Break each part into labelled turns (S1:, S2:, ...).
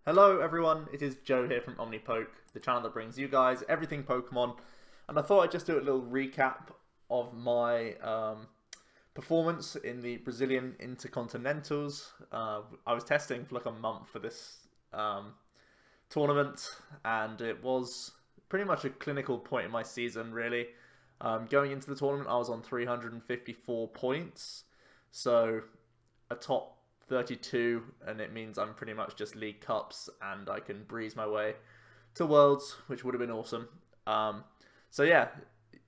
S1: Hello everyone, it is Joe here from Omnipoke, the channel that brings you guys everything Pokemon, and I thought I'd just do a little recap of my performance in the Brazilian Intercontinentals. I was testing for like a month for this tournament, and it was pretty much a clinical point in my season, really. Going into the tournament, I was on 354 points, so a top 32, and it means I'm pretty much just League Cups and I can breeze my way to Worlds, which would have been awesome. So yeah,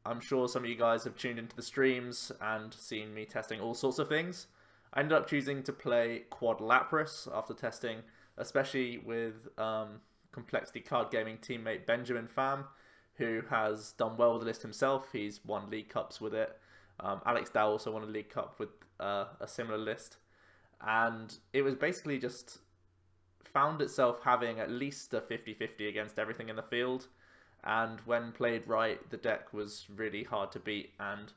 S1: I'm sure some of you guys have tuned into the streams and seen me testing all sorts of things. I ended up choosing to play Quad Lapras after testing, especially with Complexity Card Gaming teammate Benjamin Pham, who has done well with the list himself. He's won League Cups with it. Alex Dow also won a League Cup with a similar list. And it was basically just found itself having at least a 50-50 against everything in the field. And when played right, the deck was really hard to beat. And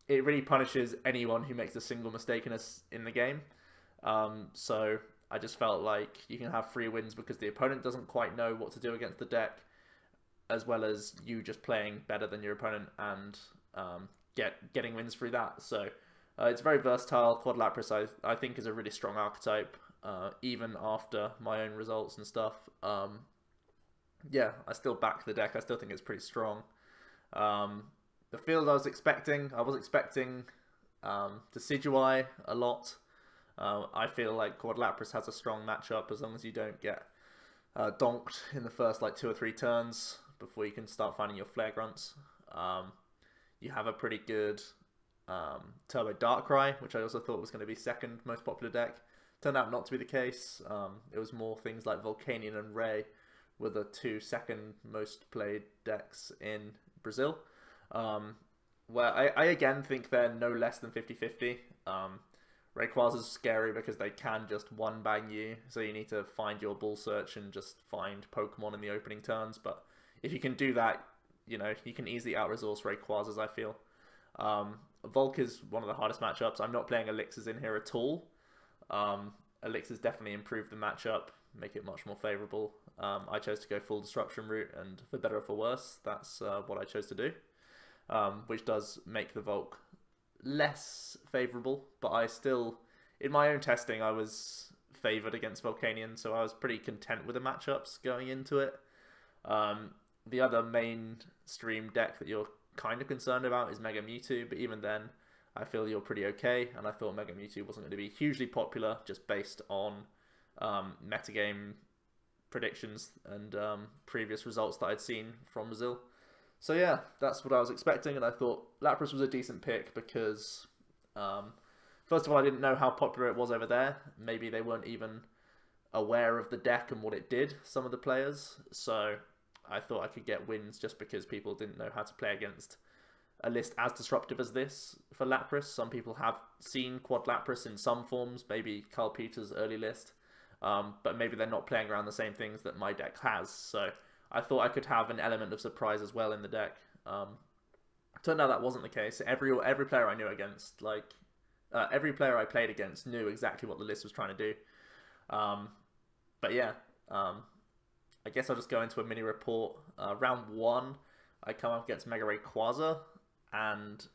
S1: it really punishes anyone who makes a single mistake in the game. So I just felt like you can have free wins because the opponent doesn't quite know what to do against the deck, as well as you just playing better than your opponent and getting wins through that. So it's very versatile. Quad Lapras, I think, is a really strong archetype, even after my own results and stuff. Yeah, I still back the deck. I still think it's pretty strong. The field I was expecting Decidueye a lot. I feel like Quad Lapras has a strong matchup as long as you don't get donked in the first like 2 or 3 turns before you can start finding your Flare Grunts. You have a pretty good Turbo Darkrai, which I also thought was going to be second most popular deck. Turned out not to be the case. It was more things like Volcanion and Ray were the 2 second most played decks in Brazil. Where I again think they're no less than 50-50. Rayquaza is scary because they can just one-bang you, so you need to find your Bull Search and just find Pokemon in the opening turns. But if you can do that, you know, you can easily out-resource Rayquazas, I feel. Volk is one of the hardest matchups. I'm not playing Elixirs in here at all. Elixirs definitely improved the matchup, make it much more favourable. I chose to go full Disruption route, and for better or for worse, that's what I chose to do. Which does make the Volk less favourable, but I still, in my own testing, I was favoured against Volcanion, so I was pretty content with the matchups going into it. The other mainstream deck that you're kind of concerned about is Mega Mewtwo, but even then I feel you're pretty okay, and I thought Mega Mewtwo wasn't going to be hugely popular just based on metagame predictions and previous results that I'd seen from Brazil. So yeah, that's what I was expecting, and I thought Lapras was a decent pick because first of all, I didn't know how popular it was over there. Maybe they weren't even aware of the deck and what it did, some of the players, so I thought I could get wins just because people didn't know how to play against a list as disruptive as this for Lapras. Some people have seen Quad Lapras in some forms, maybe Carl Peters' early list, but maybe they're not playing around the same things that my deck has. So I thought I could have an element of surprise as well in the deck. Turned out that wasn't the case. Every player I knew against, every player I played against knew exactly what the list was trying to do. But yeah, I guess I'll just go into a mini report. Round 1, I come up against Mega Rayquaza, and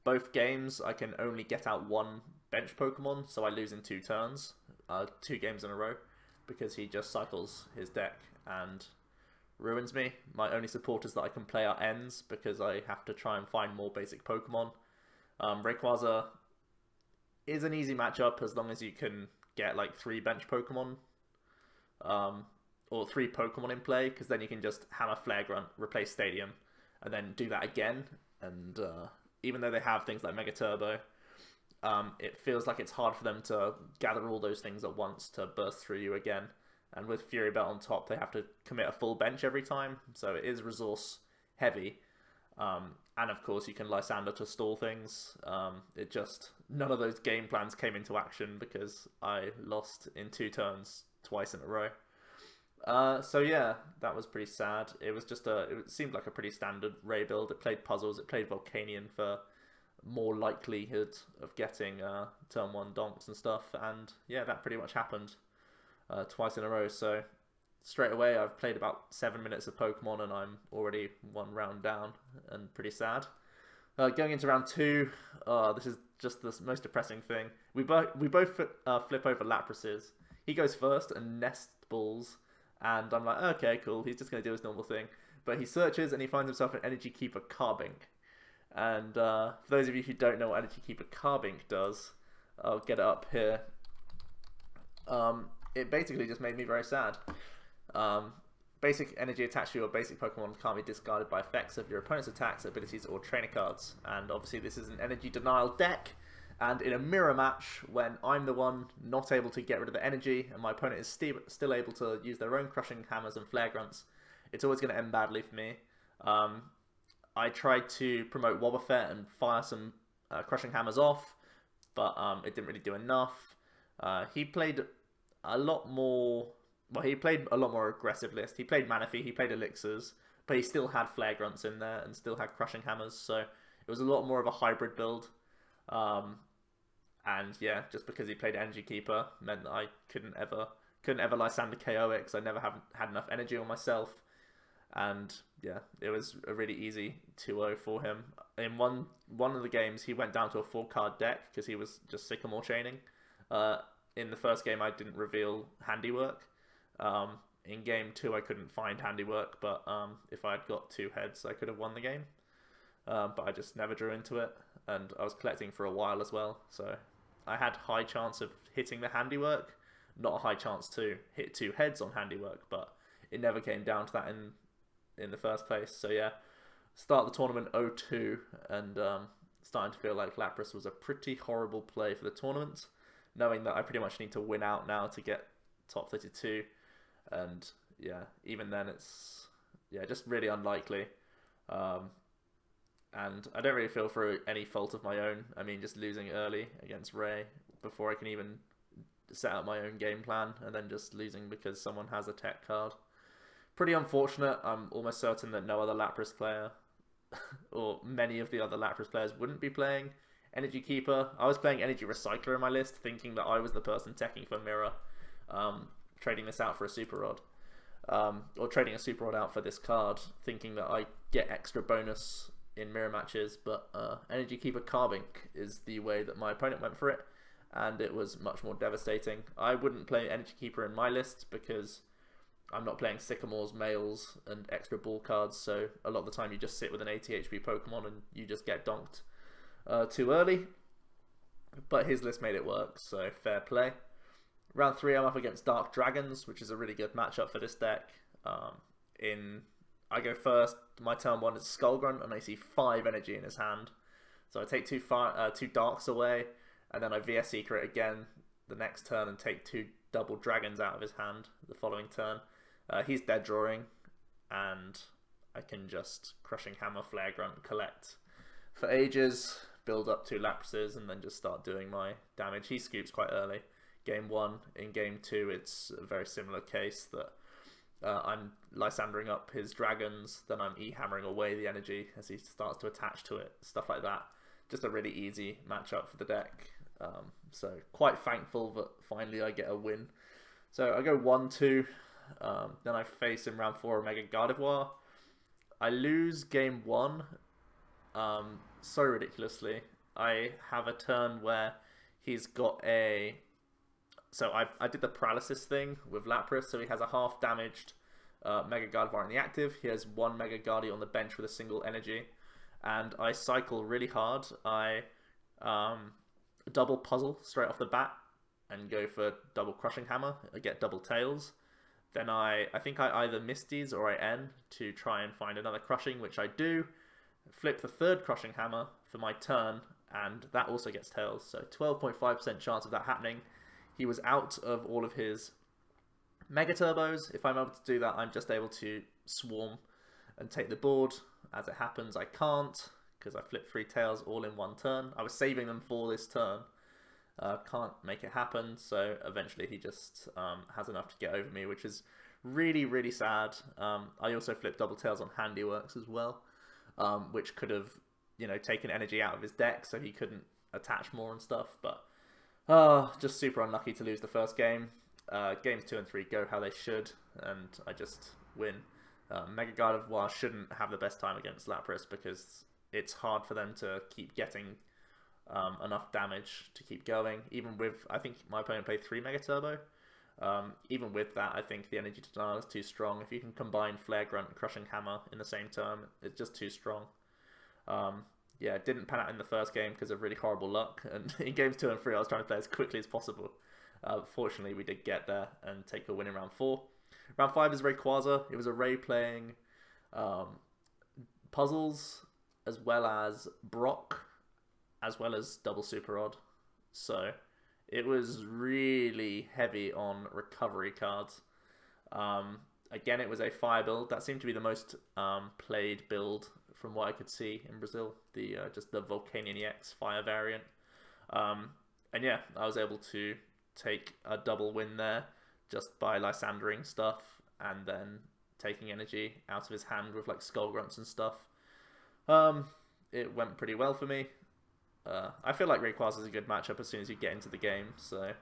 S1: both games I can only get out 1 bench Pokemon, so I lose in 2 turns, 2 games in a row, because he just cycles his deck and ruins me. My only supporters that I can play are Ends, because I have to try and find more basic Pokemon. Rayquaza is an easy matchup as long as you can get like 3 bench Pokemon. Or 3 Pokemon in play, because then you can just hammer Flare Grunt, replace Stadium, and then do that again. And even though they have things like Mega Turbo, it feels like it's hard for them to gather all those things at once to burst through you again. And with Fury Belt on top, they have to commit a full bench every time, so it is resource heavy. And of course you can Lysander to stall things. None of those game plans came into action because I lost in 2 turns twice in a row. So yeah, that was pretty sad. It was just it seemed like a pretty standard Ray build. It played puzzles, it played Volcanion for more likelihood of getting turn 1 donks and stuff, and yeah, that pretty much happened twice in a row. So straight away. I've played about 7 minutes of Pokemon and I'm already 1 round down and pretty sad. Going into round 2, this is just the most depressing thing. We both flip over Laprases. He goes first and nest balls, and I'm like, okay, cool. He's just going to do his normal thing. But he searches and he finds himself an Energy Keeper Carbink. And for those of you who don't know what Energy Keeper Carbink does, I'll get it up here. It basically just made me very sad. Basic energy attached to your basic Pokemon can't be discarded by effects of your opponent's attacks, abilities, or trainer cards. And obviously this is an energy denial deck, and in a mirror match, when I'm the one not able to get rid of the energy, and my opponent is still able to use their own Crushing Hammers and Flare Grunts, it's always going to end badly for me. I tried to promote Wobbuffet and fire some Crushing Hammers off, but it didn't really do enough. He played a lot more... Well, he played a lot more aggressive list. He played Manaphy, he played Elixirs, but he still had Flare Grunts in there and still had Crushing Hammers, so it was a lot more of a hybrid build. And yeah, just because he played Energy Keeper meant that I couldn't ever Lysander KO it because I never had enough energy on myself. And yeah, it was a really easy 2-0 for him. In one of the games, he went down to a 4-card deck because he was just Sycamore chaining. In the first game, I didn't reveal Handiwork. In game 2, I couldn't find Handiwork, but if I had got 2 heads, I could have won the game. But I just never drew into it, and I was collecting for a while as well, so I had high chance of hitting the Handiwork, not a high chance to hit 2 heads on Handiwork, but it never came down to that in the first place. So yeah, start the tournament 0-2, and starting to feel like Lapras was a pretty horrible play for the tournament, knowing that I pretty much need to win out now to get top 32. And yeah, even then it's just really unlikely. And I don't really feel for any fault of my own. I mean, just losing early against Ray before I can even set out my own game plan, and then just losing because someone has a tech card. Pretty unfortunate. I'm almost certain that no other Lapras player or many of the other Lapras players wouldn't be playing Energy Keeper. I was playing Energy Recycler in my list, thinking that I was the person teching for Mirror. Trading this out for a Super Rod, or trading a Super Rod out for this card, thinking that I get extra bonus in mirror matches, but Energy Keeper Carbink is the way that my opponent went for it, and it was much more devastating. I wouldn't play Energy Keeper in my list because I'm not playing Sycamores, Males, and extra ball cards, so a lot of the time you just sit with an 80 HP Pokemon and you just get donked too early, but his list made it work, so fair play. Round 3, I'm up against Dark Dragons, which is a really good matchup for this deck. I go first. My turn 1 is Skullgrunt, and I see 5 energy in his hand. So I take 2 Darks away, and then I VS Seeker it again the next turn and take 2 double Dragons out of his hand the following turn. He's dead drawing, and I can just Crushing Hammer, Flare Grunt, collect for ages, build up 2 Laprases, and then just start doing my damage. He scoops quite early. Game 1. In game 2, it's a very similar case that I'm Lysandering up his dragons, then I'm E-hammering away the energy as he starts to attach to it, stuff like that. Just a really easy matchup for the deck. So quite thankful that finally I get a win. So I go 1-2, then I face in round 4 Omega Gardevoir. I lose game 1 so ridiculously. I have a turn where he's got a... So I did the paralysis thing with Lapras, so he has a half damaged Mega Gardevoir in the active. He has 1 Mega Guardi on the bench with a single energy. And I cycle really hard. I double Puzzle straight off the bat and go for double Crushing Hammer. I get double Tails. Then I think I either Misties or I N to try and find another Crushing, which I do. Flip the 3rd Crushing Hammer for my turn, and that also gets Tails. So 12.5% chance of that happening. He was out of all of his Mega Turbos. If I'm able to do that, I'm just able to Swarm and take the board. As it happens, I can't, because I flipped 3 Tails all in 1 turn. I was saving them for this turn. Can't make it happen, so eventually he just has enough to get over me, which is really, really sad. I also flipped Double Tails on Handiworks as well, which could have, taken energy out of his deck so he couldn't attach more and stuff, but... just super unlucky to lose the first game. games 2 and 3 go how they should, and I just win. Mega Gardevoir shouldn't have the best time against Lapras because it's hard for them to keep getting enough damage to keep going. Even with, I think my opponent played 3 Mega Turbo. Even with that, I think the Energy Denial is too strong. If you can combine Flare Grunt and Crushing Hammer in the same turn, it's just too strong. Yeah, it didn't pan out in the first game because of really horrible luck, and in games 2 and 3 I was trying to play as quickly as possible. Fortunately, we did get there and take a win in round 4. Round 5 is Rayquaza. It was a Ray playing Puzzles, as well as Brock, as well as Double Super Rod. So it was really heavy on recovery cards. Again, it was a fire build. That seemed to be the most played build from what I could see in Brazil. Just the Volcanion EX fire variant. And yeah, I was able to take a double win there just by Lysandering stuff and then taking energy out of his hand with like Skull Grunts and stuff. It went pretty well for me. I feel like Rayquaza is a good matchup as soon as you get into the game. So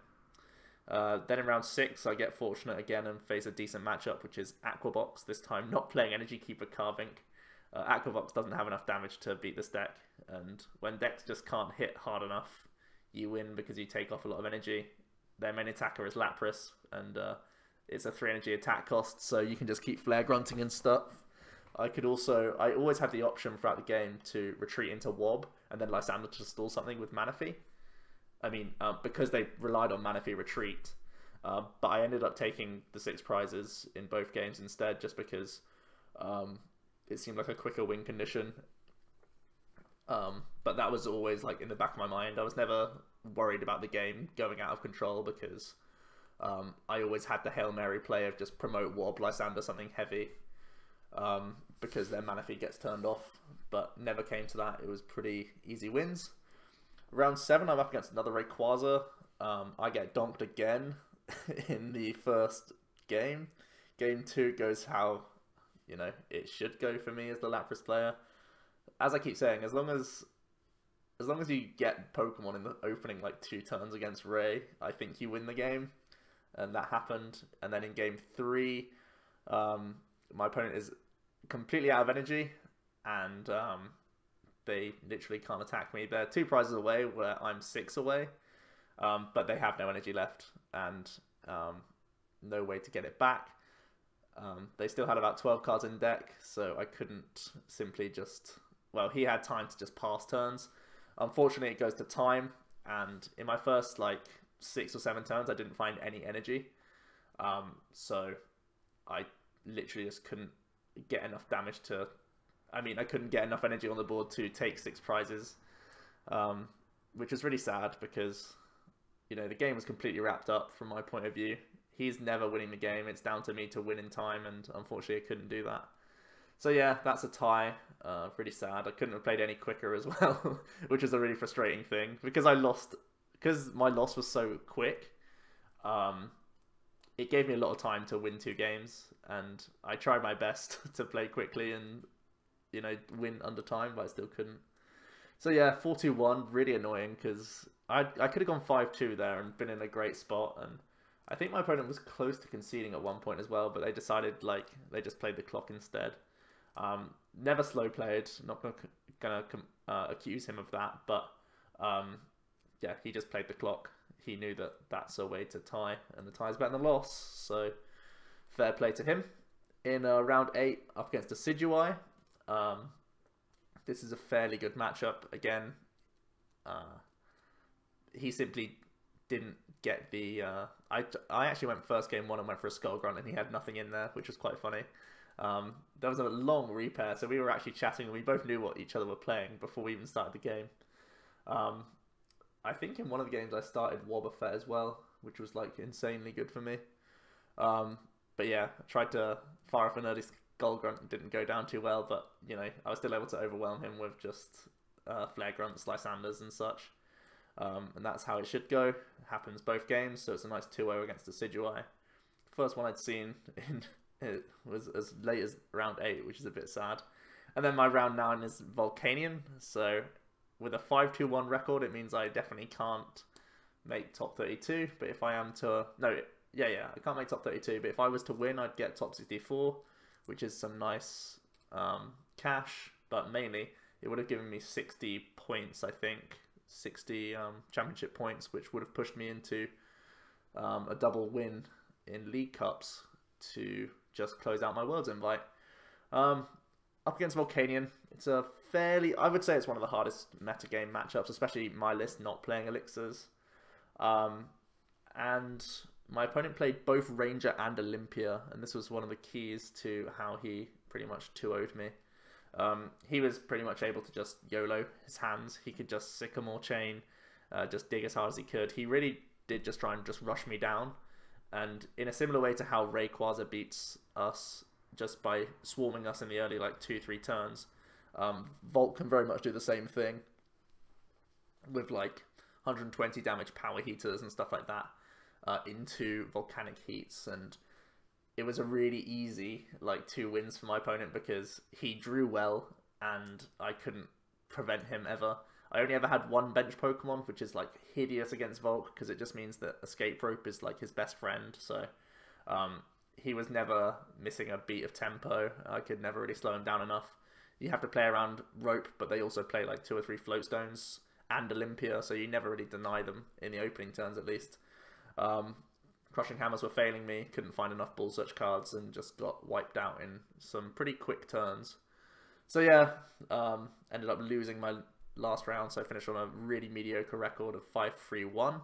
S1: then in round 6, I get fortunate again and face a decent matchup, which is Aquabox. This time not playing Energy Keeper Carvink. Aquabox doesn't have enough damage to beat this deck, and when decks just can't hit hard enough, you win because you take off a lot of energy. Their main attacker is Lapras, and it's a 3 energy attack cost, so you can just keep Flare Grunting and stuff. I always have the option throughout the game to retreat into Wob and then Lysander to stall something with Manaphy. I mean, because they relied on Manaphy retreat, but I ended up taking the 6 prizes in both games instead, just because it seemed like a quicker win condition. But that was always like in the back of my mind. I was never worried about the game going out of control because I always had the Hail Mary play of just promote Wob, Lysander something heavy, because their Manaphy gets turned off, but never came to that. It was pretty easy wins. Round 7, I'm up against another Rayquaza. I get donked again in the first game. Game 2 goes how, you know, it should go for me as the Lapras player. As I keep saying, as long as you get Pokemon in the opening like 2 turns against Ray, I think you win the game, and that happened. And then in game 3, my opponent is completely out of energy, and they literally can't attack me. They're 2 prizes away where I'm 6 away, but they have no energy left and no way to get it back. They still had about 12 cards in deck, so I couldn't simply just... Well, he had time to just pass turns. Unfortunately, it goes to time, and in my first, like, 6 or 7 turns, I didn't find any energy. So I literally just couldn't get enough damage to... I mean, I couldn't get enough energy on the board to take 6 prizes, which was really sad because, you know, the game was completely wrapped up from my point of view. He's never winning the game. It's down to me to win in time, and unfortunately I couldn't do that. So yeah, that's a tie. Pretty sad. I couldn't have played any quicker as well, which is a really frustrating thing because my loss was so quick. It gave me a lot of time to win 2 games, and I tried my best to play quickly and, you know, win under time, but I still couldn't. So yeah, 4-2-1, really annoying because I could have gone 5-2 there and been in a great spot, and I think my opponent was close to conceding at one point as well, but they decided, like, they just played the clock instead. Never slow played, not gonna accuse him of that, but yeah, he just played the clock. He knew that that's a way to tie, and the tie is better than the loss, so fair play to him. In round 8, up against Decidueye, this is a fairly good matchup. Again, he simply didn't get the... I actually went first game 1 and went for a Skull Grunt, and he had nothing in there, which was quite funny. There was a long repair, so we were actually chatting, and we both knew what each other were playing before we even started the game. I think in one of the games I started Wobbuffet as well, which was like insanely good for me. But yeah, I tried to fire off an early Skull Grunt, and didn't go down too well, but you know, I was still able to overwhelm him with just Flare Grunts, Lysanders and such. And that's how it should go. It happens both games, so it's a nice 2-0 against Decidueye. First one I'd seen in... It was as late as round 8, which is a bit sad. And then my round 9 is Volcanion. So with a 5-2-1 record, it means I definitely can't make top 32. But if I am to... No, yeah, I can't make top 32, but if I was to win, I'd get top 64, which is some nice cash, but mainly it would have given me 60 points, I think, 60 championship points, which would have pushed me into a double win in League Cups to just close out my Worlds invite. Up against Volcanion, it's a fairly, I would say it's one of the hardest metagame matchups, especially my list not playing elixirs. And my opponent played both Ranger and Olympia, and this was one of the keys to how he pretty much 2-0'd me. He was pretty much able to just YOLO his hands. He could just Sycamore Chain, just dig as hard as he could. He really did just try and just rush me down. And in a similar way to how Rayquaza beats us just by swarming us in the early like 2-3 turns, Volt can very much do the same thing with like 120 damage power heaters and stuff like that into volcanic heats. And it was a really easy like 2 wins for my opponent because he drew well and I couldn't prevent him ever. I only ever had one bench Pokemon, which is like hideous against Volk because it just means that Escape Rope is like his best friend. So he was never missing a beat of tempo. I could never really slow him down enough. You have to play around Rope, but they also play like 2 or 3 Float Stones and Olympia, so you never really deny them in the opening turns at least. Crushing Hammers were failing me, couldn't find enough Bull Search cards and just got wiped out in some pretty quick turns. So yeah, ended up losing my last round, so I finished on a really mediocre record of 5-3-1.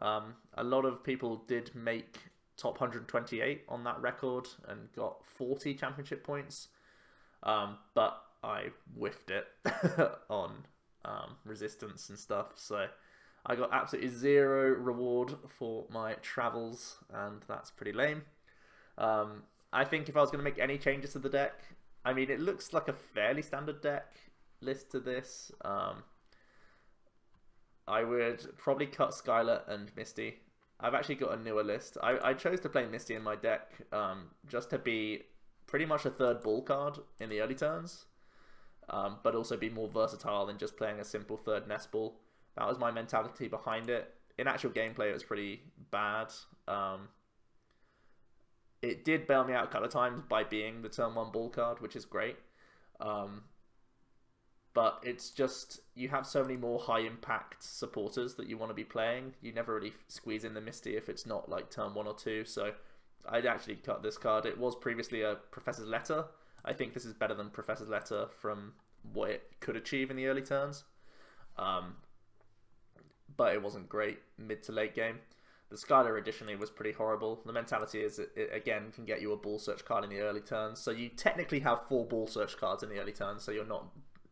S1: A lot of people did make top 128 on that record and got 40 championship points, but I whiffed it on resistance and stuff, so I got absolutely 0 reward for my travels, and that's pretty lame. I think if I was going to make any changes to the deck, I mean, it looks like a fairly standard deck list to this. I would probably cut Skylar and Misty. I've actually got a newer list. I chose to play Misty in my deck just to be pretty much a 3rd bull card in the early turns, but also be more versatile than just playing a simple 3rd nest ball. That was my mentality behind it. In actual gameplay, it was pretty bad. It did bail me out a couple of times by being the turn 1 bull card, which is great. But it's just, you have so many more high impact supporters that you want to be playing. You never really squeeze in the Misty if it's not like turn 1 or 2. So I'd actually cut this card. It was previously a Professor's Letter. I think this is better than Professor's Letter from what it could achieve in the early turns. But it wasn't great mid to late game. The Skylar additionally was pretty horrible. The mentality is it again can get you a Ball Search card in the early turns. So you technically have 4 Ball Search cards in the early turns, so you're not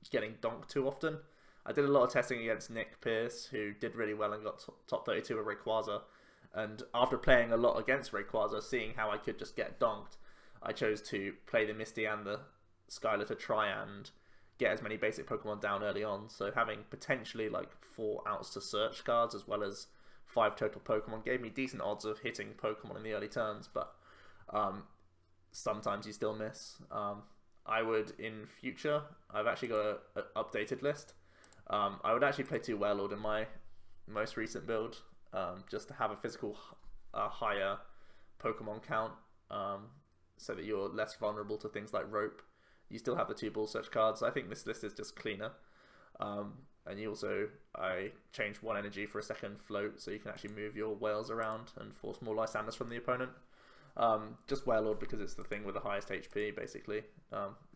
S1: getting donked too often. I did a lot of testing against Nick Pierce, who did really well and got top 32 with Rayquaza. And after playing a lot against Rayquaza, seeing how I could just get donked, I chose to play the Misty and the Skylar to try and get as many basic Pokemon down early on. So having potentially like 4 outs to search cards as well as 5 total Pokemon gave me decent odds of hitting Pokemon in the early turns, but sometimes you still miss. I would in future, I've actually got an updated list. I would actually play 2 Warlord in my most recent build, just to have a physical higher Pokemon count, so that you're less vulnerable to things like Rope. You still have the 2 Ball Search cards. I think this list is just cleaner. And you also, I changed 1 energy for a 2nd float, so you can actually move your whales around and force more Lysanders from the opponent. Just Warlord because it's the thing with the highest HP, basically.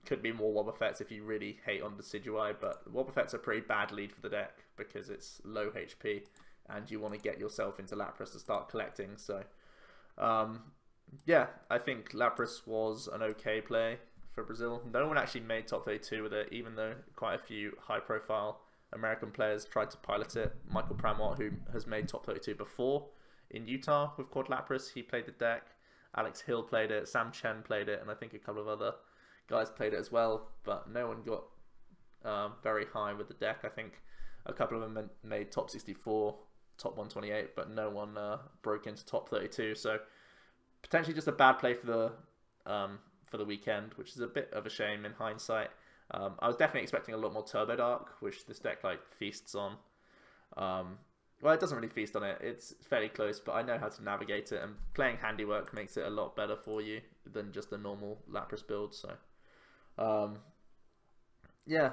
S1: Could be more Wobbuffets if you really hate on Decidueye, but Wobbuffets are a pretty bad lead for the deck because it's low HP and you want to get yourself into Lapras to start collecting. So, yeah, I think Lapras was an okay play for Brazil. No one actually made top 32 with it, even though quite a few high-profile American players tried to pilot it. Michael Pramott, who has made top 32 before in Utah with Quad Lapras, he played the deck. Alex Hill played it, Sam Chen played it, and I think a couple of other guys played it as well, but no one got very high with the deck. I think a couple of them made top 64, top 128, but no one broke into top 32, so potentially just a bad play for the weekend, which is a bit of a shame in hindsight. I was definitely expecting a lot more Turbo Dark, which this deck like feasts on. Well, it doesn't really feast on it. It's fairly close, but I know how to navigate it, and playing Handiwork makes it a lot better for you than just a normal Lapras build. So, um, yeah,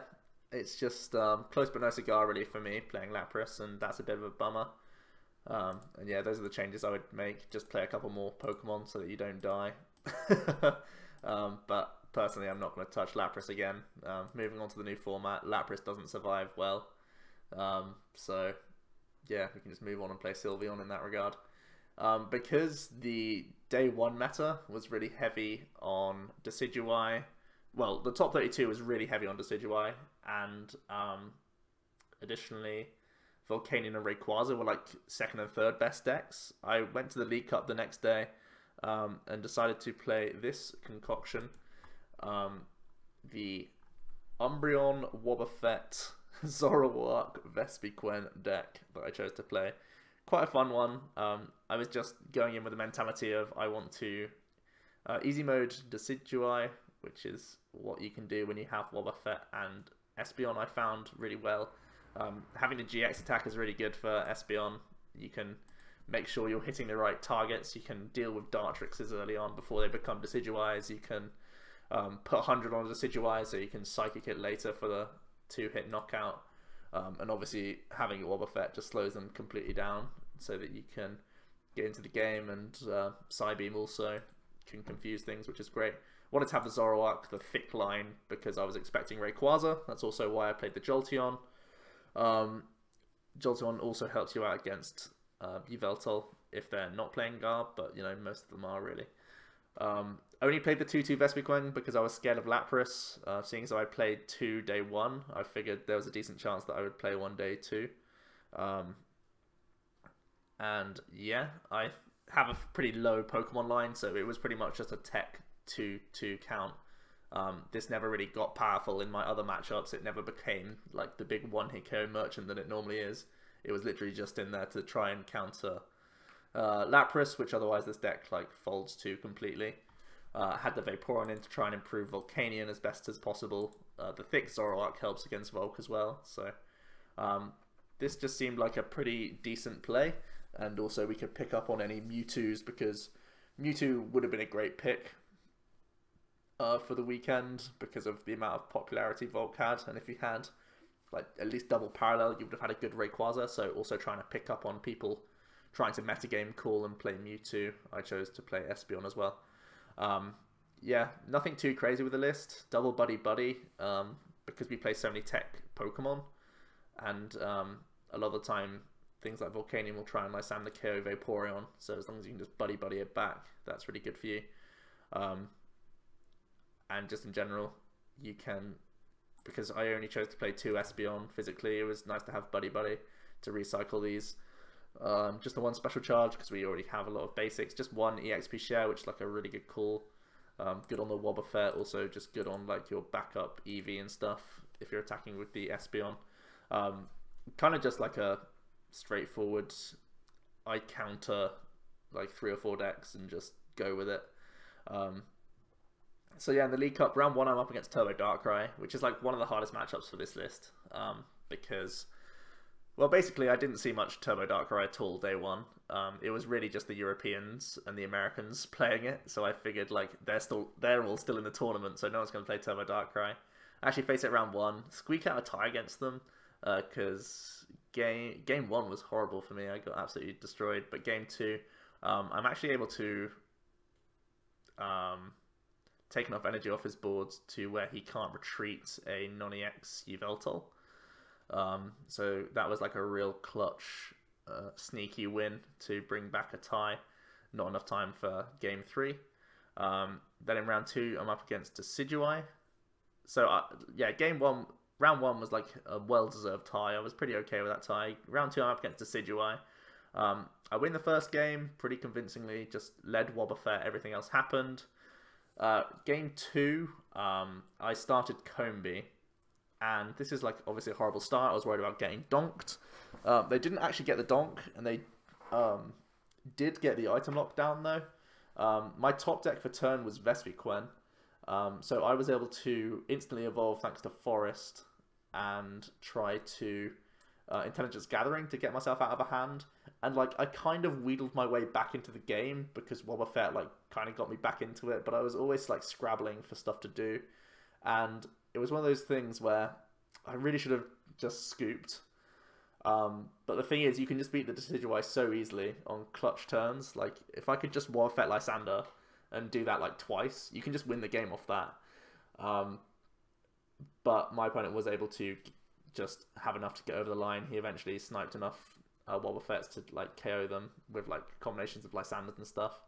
S1: it's just close but no cigar really for me playing Lapras, and that's a bit of a bummer. And yeah, those are the changes I would make. Just play a couple more Pokemon so that you don't die. But personally, I'm not going to touch Lapras again. Moving on to the new format, Lapras doesn't survive well. So yeah, we can just move on and play Sylveon in that regard. Because the day 1 meta was really heavy on Decidueye. Well, the top 32 was really heavy on Decidueye, and additionally, Volcanion and Rayquaza were like 2nd and 3rd best decks. I went to the League Cup the next day and decided to play this concoction. The Umbreon, Wobbuffet, Zoroark, Vespiquen deck that I chose to play. Quite a fun one. I was just going in with the mentality of I want to easy mode Decidueye, which is what you can do when you have Wobbuffet and Espeon. I found really well. Having the GX attack is really good for Espeon. You can make sure you're hitting the right targets. You can deal with Dartrixes early on before they become Decidueyes. You can put 100 on a Decidueye so you can Psychic it later for the 2-hit knockout. And obviously having Wobbuffet just slows them completely down so that you can get into the game, and Psybeam also can confuse things, which is great. Wanted to have the Zoroark, the thick line, because I was expecting Rayquaza. That's also why I played the Jolteon. Jolteon also helps you out against Yveltal if they're not playing Garb, but you know, most of them are really. Only played the 2-2 Vespiquen because I was scared of Lapras. Seeing as I played 2 day 1, I figured there was a decent chance that I would play 1 day 2. And yeah, I have a pretty low Pokemon line, so it was pretty much just a tech 2-2 count. This never really got powerful in my other matchups. It never became like the big 1-hit KO merchant that it normally is. It was literally just in there to try and counter Lapras, which otherwise this deck like folds to completely. Had the Vaporeon in to try and improve Volcanion as best as possible. The thick Zoroark helps against Volk as well, so this just seemed like a pretty decent play, and also we could pick up on any Mewtwo's because Mewtwo would have been a great pick for the weekend because of the amount of popularity Volk had, and if you had like at least double parallel, you would have had a good Rayquaza. So also trying to pick up on people trying to metagame cool and play Mewtwo, I chose to play Espeon as well. Yeah, nothing too crazy with the list. Double Buddy Buddy, because we play so many tech Pokemon, and a lot of the time things like Volcanion will try and Lysam the KO Vaporeon, so as long as you can just Buddy Buddy it back, that's really good for you. And just in general, you can, because I only chose to play 2 Espeon physically, it was nice to have Buddy Buddy to recycle these. Just the 1 special charge because we already have a lot of basics. Just 1 EXP share, which is like a really good call. Good on the Wobbuffet, also just good on like your backup Eevee and stuff if you're attacking with the Espeon. Kind of just like a straightforward, I counter like 3 or 4 decks and just go with it. So yeah, in the League Cup, round 1 I'm up against Turbo Darkrai, which is like one of the hardest matchups for this list, because, well, basically I didn't see much Turbo Darkrai at all day 1. It was really just the Europeans and the Americans playing it, so I figured like they're all still in the tournament, so no one's going to play Turbo Darkrai. I actually face it round 1, squeak out a tie against them, because game 1 was horrible for me. I got absolutely destroyed, but game 2, I'm actually able to take enough energy off his board to where he can't retreat a non-EX Yveltal. So that was like a real clutch, sneaky win to bring back a tie. Not enough time for game 3. Then in round 2, I'm up against Decidueye. So yeah, round 1 was like a well-deserved tie. I was pretty okay with that tie. Round 2, I'm up against Decidueye. I win the first game pretty convincingly, just led Wobbuffet, everything else happened. Game 2, I started Combee, and this is like obviously a horrible start. I was worried about getting donked. They didn't actually get the donk, and they did get the item lockdown though. My top deck for turn was Vespiquen, so I was able to instantly evolve thanks to Forest and try to Intelligence Gathering to get myself out of a hand, and like I kind of wheedled my way back into the game because Wobbuffet like kind of got me back into it, but I was always like scrabbling for stuff to do, and it was one of those things where I really should have just scooped. But the thing is, you can just beat the Decidueye so easily on clutch turns. Like, if I could just Wobbuffet Lysander and do that like twice, you can just win the game off that. But my opponent was able to just have enough to get over the line. He eventually sniped enough Wobbuffets to like KO them with like combinations of Lysanders and stuff.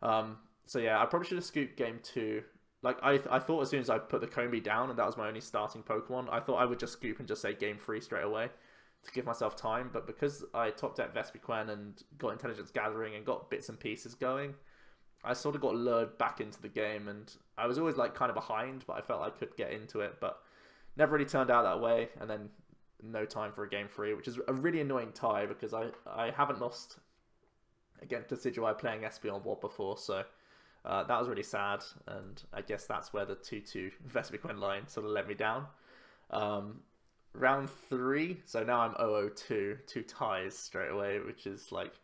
S1: So yeah, I probably should have scooped game 2. Like, I thought as soon as I put the Combi down and that was my only starting Pokemon, I thought I would just scoop and just say game 3 straight away to give myself time. But because I top decked Vespiquen and got Intelligence Gathering and got bits and pieces going, I sort of got lured back into the game, and I was always like kind of behind, but I felt I could get into it, but never really turned out that way. And then no time for a game 3, which is a really annoying tie because I haven't lost against Decidueye playing Espeon Wob before, so that was really sad, and I guess that's where the 2-2 Vespiquen line sort of let me down. Round 3, so now I'm 0-0-2, 2 ties straight away, which is like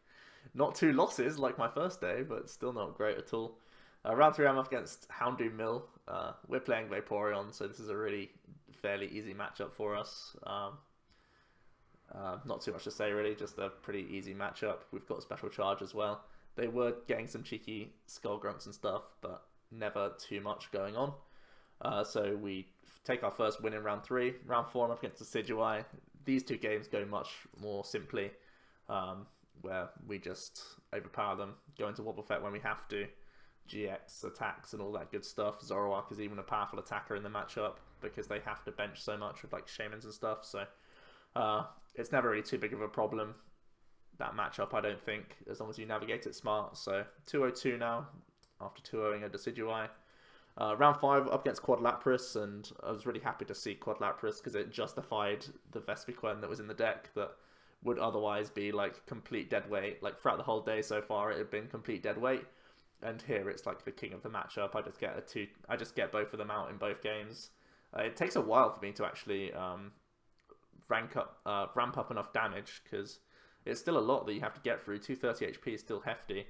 S1: not 2 losses like my first day, but still not great at all. Round 3, I'm up against Houndoom Mill. We're playing Vaporeon, so this is a really fairly easy matchup for us. Not too much to say really, just a pretty easy matchup. We've got Special Charge as well. They were getting some cheeky Skull Grunts and stuff, but never too much going on. So we take our first win in round 3. Round 4, I'm up against Decidueye. These 2 games go much more simply, where we just overpower them, go into Wobbuffet when we have to, GX attacks and all that good stuff. Zoroark is even a powerful attacker in the matchup because they have to bench so much with like Shamans and stuff, so it's never really too big of a problem, that matchup, I don't think, as long as you navigate it smart. So 2-0-2 now, after 2-0ing a Decidueye. Round 5 up against Quad Lapras, and I was really happy to see Quad Lapras because it justified the Vespiquen that was in the deck that would otherwise be like complete dead weight. Like throughout the whole day so far, it had been complete dead weight, and here it's like the king of the matchup. I just get both of them out in both games. It takes a while for me to actually ramp up enough damage because it's still a lot that you have to get through. 230 HP is still hefty.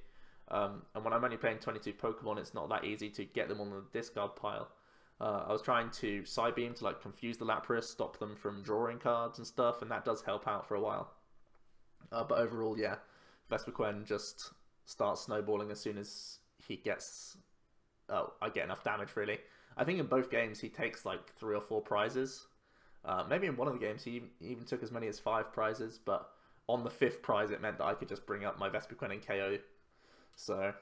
S1: And when I'm only playing 22 Pokemon, it's not that easy to get them on the discard pile. I was trying to Psybeam to like confuse the Lapras, stop them from drawing cards and stuff, and that does help out for a while. But overall, yeah, Vespiquen just starts snowballing as soon as he gets... I get enough damage, really. I think in both games he takes like 3 or 4 prizes. Maybe in one of the games he even took as many as 5 prizes, but on the 5th prize it meant that I could just bring up my Vespiquen and KO. So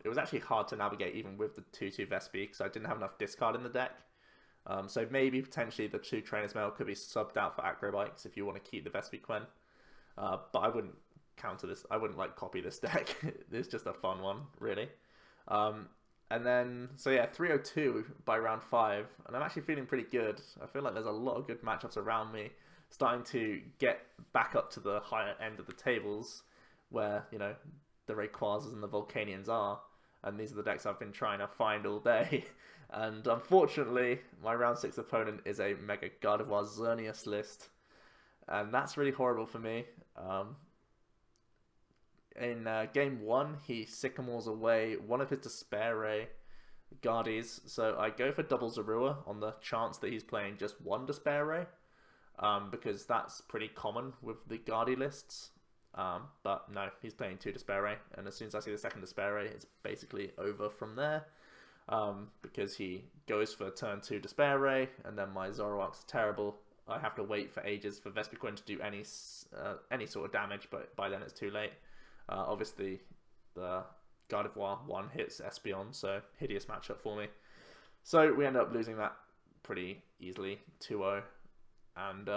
S1: it was actually hard to navigate even with the 2-2 Vespi because I didn't have enough discard in the deck. So maybe potentially the 2 Trainer's Mail could be subbed out for Acrobikes if you want to keep the Vespiquen. But I wouldn't counter this. I wouldn't like copy this deck. It's just a fun one, really. And then, so yeah, 3-0-2 by round 5, and I'm actually feeling pretty good. I feel like there's a lot of good matchups around me, starting to get back up to the higher end of the tables, where, you know, the Rayquazas and the Volcanions are, and these are the decks I've been trying to find all day. And unfortunately, my round 6 opponent is a Mega Gardevoir Xerneas list, and that's really horrible for me. In game 1, he Sycamores away one of his Despair Ray Guardies, so I go for double Zorua on the chance that he's playing just 1 Despair Ray, because that's pretty common with the Guardie lists. But no, he's playing 2 Despair Ray, and as soon as I see the second Despair Ray, it's basically over from there, because he goes for turn 2 Despair Ray, and then my Zoroark's terrible. I have to wait for ages for Vespiquen to do any sort of damage, but by then it's too late. Obviously, the Gardevoir 1 hits Espeon, so hideous matchup for me. So we end up losing that pretty easily, 2-0. And,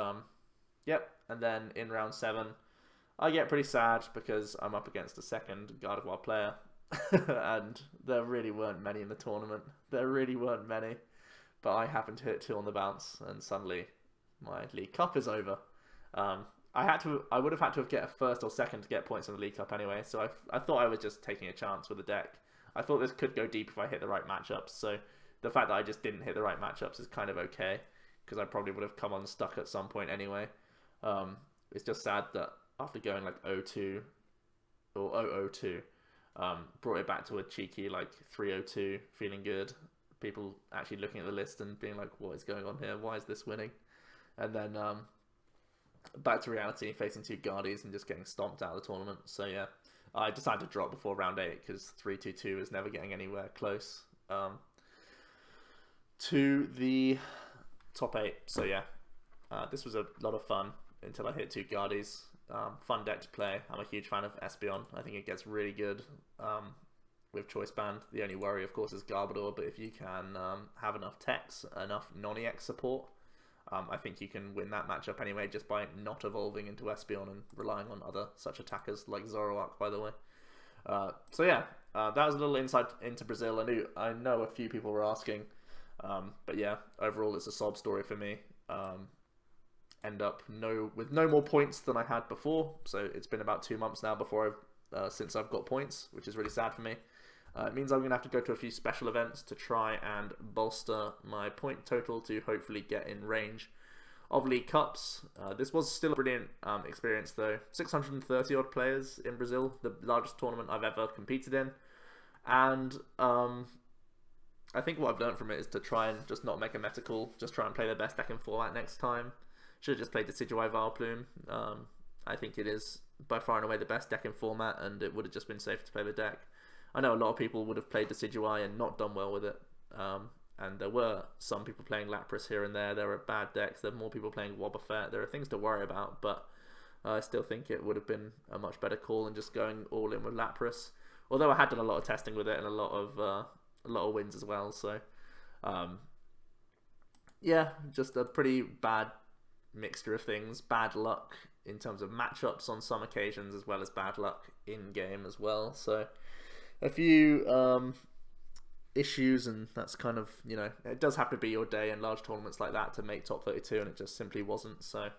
S1: yep, and then in round 7, I get pretty sad because I'm up against a second Gardevoir player. And there really weren't many in the tournament. There really weren't many. But I happened to hit 2 on the bounce, and suddenly my League Cup is over. I would have had to get a first or second to get points in the League Cup anyway, so I thought I was just taking a chance with the deck. I thought this could go deep if I hit the right matchups, so the fact that I just didn't hit the right matchups is kind of okay, because I probably would have come unstuck at some point anyway. It's just sad that after going like 0-2 or 0-0-2, brought it back to a cheeky like 3-0-2, feeling good. People actually looking at the list and being like, what is going on here? Why is this winning? And then back to reality, facing 2 Guardies and just getting stomped out of the tournament. So yeah, I decided to drop before round 8 because 3-2-2 is never getting anywhere close to the top 8. So yeah, this was a lot of fun until I hit 2 Guardies. Fun deck to play. I'm a huge fan of Espeon. I think it gets really good with Choice Band. The only worry, of course, is Garbodor, but if you can have enough techs, enough non-EX support, I think you can win that matchup anyway just by not evolving into Espeon and relying on other such attackers like Zoroark, by the way. So yeah, that was a little insight into Brazil. I know a few people were asking, but yeah, overall it's a sob story for me. End up with no more points than I had before, so it's been about 2 months now since I've got points, which is really sad for me. It means I'm going to have to go to a few special events to try and bolster my point total to hopefully get in range of League Cups. This was still a brilliant experience though. 630 odd players in Brazil, the largest tournament I've ever competed in, and I think what I've learned from it is to try and just not make a meta call, just try and play the best deck in format next time. Should have just played the Decidueye Vileplume. I think it is by far and away the best deck in format, and it would have just been safe to play the deck. I know a lot of people would have played Decidueye and not done well with it, and there were some people playing Lapras here and there. There are bad decks. There are more people playing Wobbuffet. There are things to worry about, but I still think it would have been a much better call than just going all in with Lapras. Although I had done a lot of testing with it and a lot of wins as well. So yeah, just a pretty bad mixture of things. Bad luck in terms of matchups on some occasions, as well as bad luck in game as well. So a few issues, and that's kind of, you know, it does have to be your day in large tournaments like that to make top 32, and it just simply wasn't. So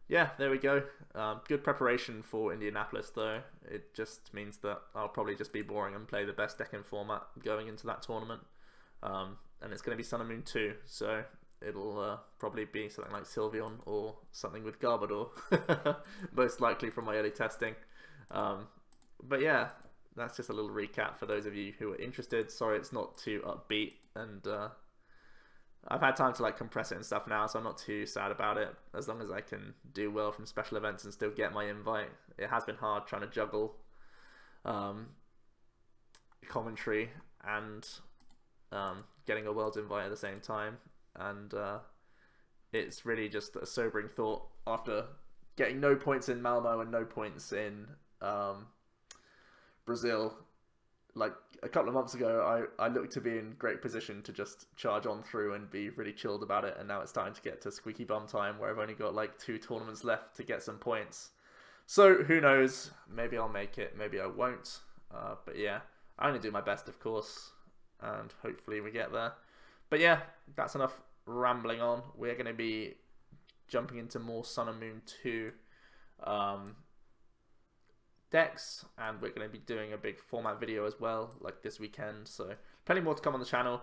S1: yeah, there we go. Good preparation for Indianapolis though. It just means that I'll probably just be boring and play the best deck in format going into that tournament, and it's going to be Sun and Moon 2, so it'll probably be something like Sylveon or something with Garbodor, most likely from my early testing. But yeah, that's just a little recap for those of you who are interested. Sorry it's not too upbeat, and I've had time to like compress it and stuff now, so I'm not too sad about it, as long as I can do well from special events and still get my invite. It has been hard trying to juggle commentary and getting a Worlds invite at the same time, and it's really just a sobering thought after getting no points in Malmo and no points in Brazil. Like a couple of months ago, I looked to be in great position to just charge on through and be really chilled about it, and now it's starting to get to squeaky bum time where I've only got like 2 tournaments left to get some points. So who knows, maybe I'll make it, maybe I won't, but yeah, I only do my best, of course, and hopefully we get there. But yeah, that's enough rambling on. We're going to be jumping into more Sun and Moon 2 decks, and we're going to be doing a big format video as well, like this weekend, so plenty more to come on the channel.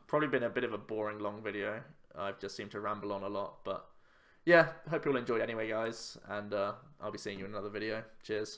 S1: Probably been a bit of a boring long video. I've just seemed to ramble on a lot, but yeah, hope you all enjoyed anyway, guys, and I'll be seeing you in another video. Cheers.